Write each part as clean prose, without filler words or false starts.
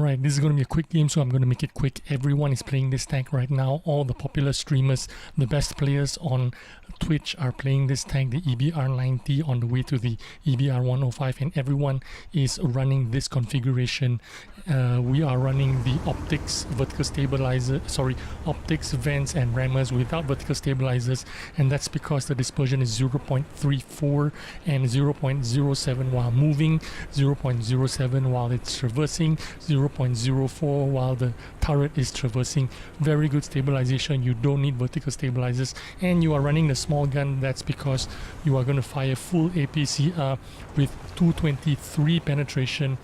Alright, this is going to be a quick game, so I'm going to make it quick. Everyone is playing this tank right now. All the popular streamers, the best players on Twitch are playing this tank, the EBR 90, on the way to the EBR 105, and everyone is running this configuration. We are running the optics, vertical stabilizer, optics, vents and rammers without vertical stabilizers, and that's because the dispersion is 0.34 and 0.07 while moving, 0.07 while it's traversing, 0.04 while the turret is traversing. Very good stabilization. You don't need vertical stabilizers, and you are running the small gun. That's because you are going to fire full APCR with 223 penetration.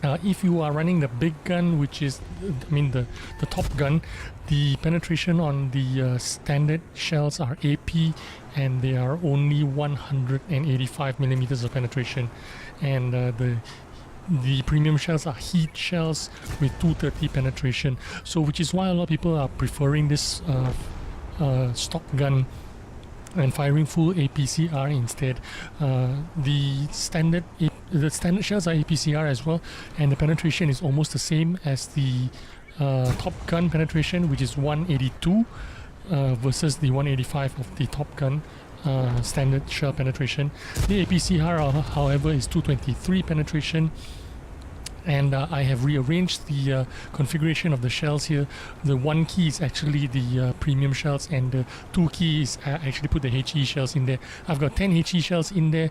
If you are running the big gun, which is the top gun, the penetration on the standard shells are AP, and they are only 185 millimeters of penetration, and the premium shells are heat shells with 230 penetration. So which is why a lot of people are preferring this stock gun and firing full APCR instead. The standard shells are APCR as well, and the penetration is almost the same as the Top Gun penetration, which is 182 versus the 185 of the Top Gun standard shell penetration. The APCR, however, is 223 penetration. And I have rearranged the configuration of the shells here. The 1 key is actually the premium shells, and the 2 keys actually put the HE shells in there. I've got 10 HE shells in there.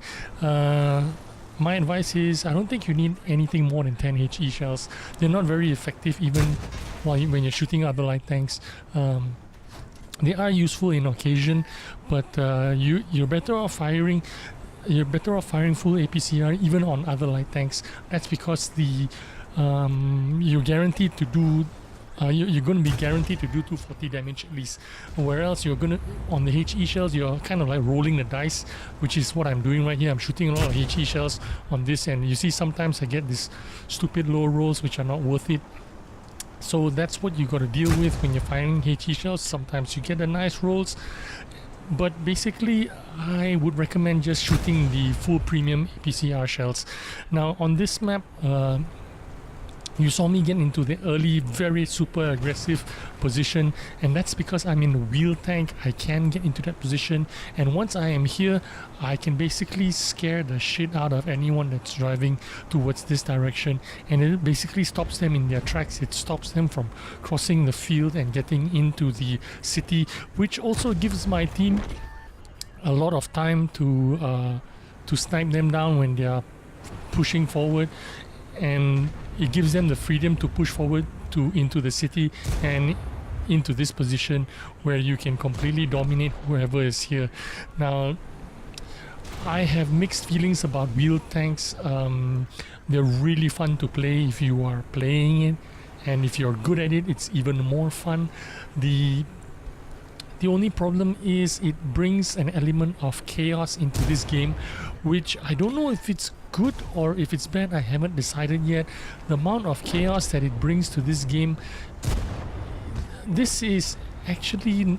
My advice is, I don't think you need anything more than 10 HE shells. They're not very effective even when you're shooting other light tanks. They are useful in occasion, but you're better off firing full APCR even on other light tanks. That's because you're guaranteed to do you're going to be guaranteed to do 240 damage at least, whereas you're going to, on the HE shells, you're kind of like rolling the dice, which is what I'm doing right here. I'm shooting a lot of HE shells on this, and you see sometimes I get these stupid low rolls which are not worth it. So that's what you got to deal with when you're firing HE shells. Sometimes you get the nice rolls, but basically I would recommend just shooting the full premium APCR shells. Now on this map, you saw me get into the early, very super aggressive position, and that's because I'm in the wheel tank. I can get into that position, and once I am here, I can basically scare the shit out of anyone that's driving towards this direction, and it basically stops them in their tracks. It stops them from crossing the field and getting into the city, which also gives my team a lot of time to snipe them down when they are pushing forward, and it gives them the freedom to push forward into the city and into this position where you can completely dominate whoever is here. Now, I have mixed feelings about wheel tanks. They're really fun to play if you are playing it, and if you're good at it, it's even more fun. The only problem is it brings an element of chaos into this game, which I don't know if it's good or if it's bad. I haven't decided yet. The amount of chaos that it brings to this game. This is actually,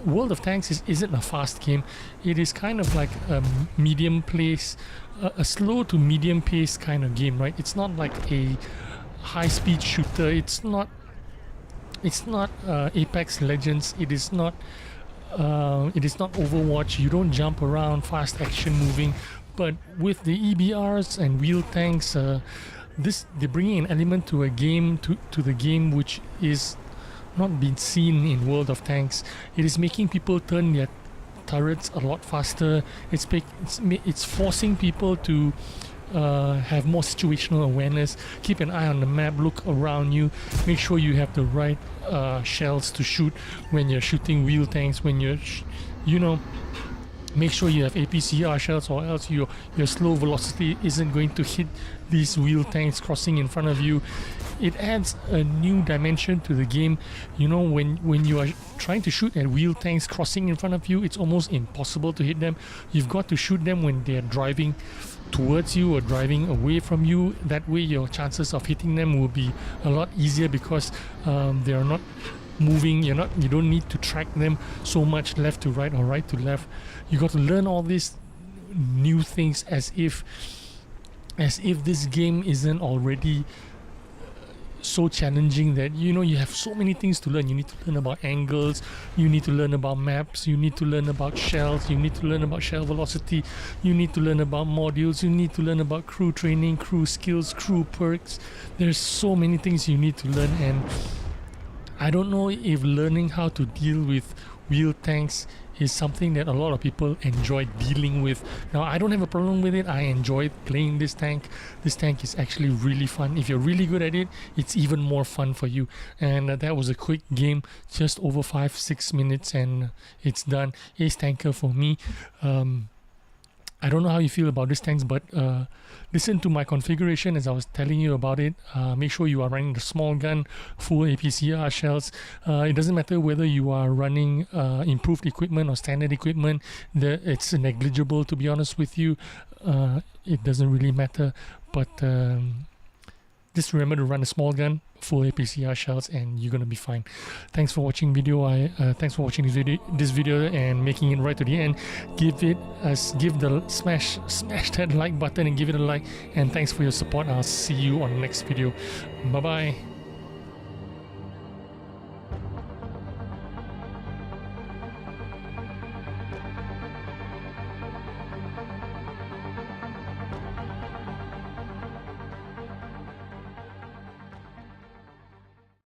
World of Tanks isn't a fast game. It is kind of like a medium pace, a slow to medium pace kind of game, right? It's not like a high speed shooter. It's not Apex Legends. It is not Overwatch. You don't jump around, fast action moving. But with the EBRs and wheel tanks, they're bringing an element to a game, to the game, which is not been seen in World of Tanks. It is making people turn their turrets a lot faster. It's forcing people to have more situational awareness. Keep an eye on the map, look around you, make sure you have the right shells to shoot when you're shooting wheel tanks, when you're make sure you have APCR shells, or else your slow velocity isn't going to hit these wheel tanks crossing in front of you. It adds a new dimension to the game. You know, when you are trying to shoot at wheel tanks crossing in front of you, it's almost impossible to hit them. You've got to shoot them when they're driving towards you or driving away from you. That way your chances of hitting them will be a lot easier, because they are not moving. You don't need to track them so much left to right or right to left. You got to learn all these new things as if this game isn't already so challenging that you have so many things to learn. You need to learn about angles, you need to learn about maps, you need to learn about shells, you need to learn about shell velocity, you need to learn about modules, you need to learn about crew training, crew skills, crew perks. There's so many things you need to learn, and I don't know if learning how to deal with wheel tanks is something that a lot of people enjoy dealing with. Now, I don't have a problem with it. I enjoy playing this tank. This tank is actually really fun. If you're really good at it, it's even more fun for you. And that was a quick game, just over 5-6 minutes, and it's done. Ace tanker for me. I don't know how you feel about these tanks, but listen to my configuration as I was telling you about it. Make sure you are running the small gun, full APCR shells. It doesn't matter whether you are running improved equipment or standard equipment. It's negligible, to be honest with you. It doesn't really matter, but just remember to run a small gun, full APCR shells, and you're gonna be fine. Thanks for watching thanks for watching this video and making it right to the end. Smash that like button and give it a like, and thanks for your support. I'll see you on the next video. Bye bye.